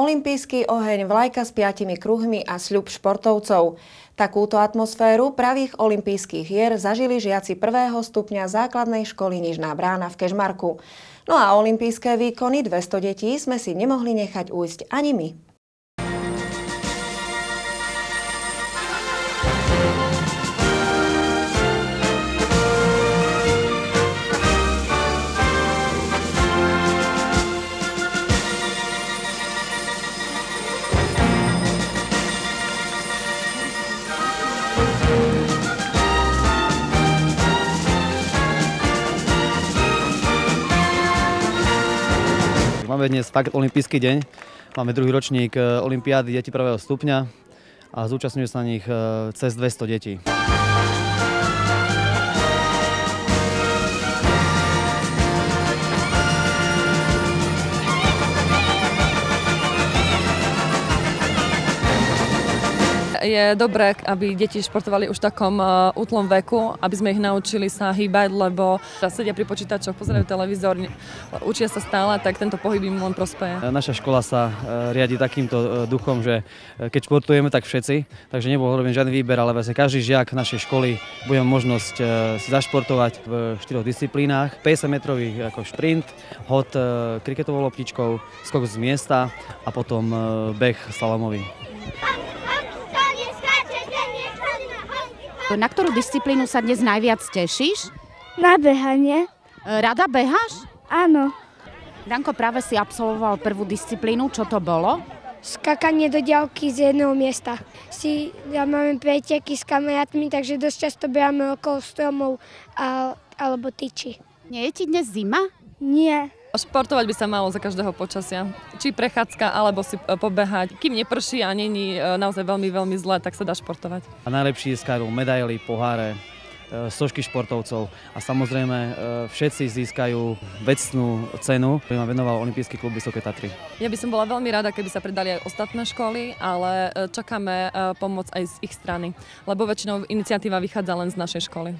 Olympijský oheň, vlajka s 5 kruhmi a sľub športovcov. Takúto atmosféru pravých olympijských hier zažili žiaci 1. stupňa základnej školy Nižná Brána v Kežmarku. No a olympijské výkony 200 detí sme si nemohli nechať ujsť ani my. Máme dnes fakt olympijský deň. Máme druhý ročník olympiády detí 1. stupňa a zúčastňuje sa na nich cez 200 detí. Je dobré, aby deti športovali už v takom útlom veku, aby sme ich naučili sa hýbať, lebo sedia pri počítačoch, pozerajú televízor, učia sa stále, tak tento pohyb im len prospeje. Naša škola sa riadi takýmto duchom, že keď športujeme, tak všetci, takže nebol robený žiadny výber, ale vlastne každý žiak našej školy bude mať možnosť si zašportovať v 4 disciplínach. 50-metrový ako šprint, hod kriketovou loptičkou, skok z miesta a potom beh slalomový. Na ktorú disciplínu sa dnes najviac tešíš? Na behanie. Rada beháš? Áno. Danko práve si absolvoval prvú disciplínu. Čo to bolo? Skakanie do diaľky z jedného miesta. Máme preteky s kamarátmi, takže dosť často beháme okolo stromov alebo tyči. Nie je ti dnes zima? Nie. Športovať by sa malo za každého počasia. Či prechádzka, alebo si pobehať. Kým neprší a není naozaj veľmi zlé, tak sa dá športovať. A najlepší získajú medaily, poháre, sošky športovcov a samozrejme všetci získajú vecnú cenu, ktorú vám venoval Olympijský klub Vysoké Tatry. Ja by som bola veľmi rada, keby sa pridali aj ostatné školy, ale čakáme pomoc aj z ich strany, lebo väčšinou iniciatíva vychádza len z našej školy.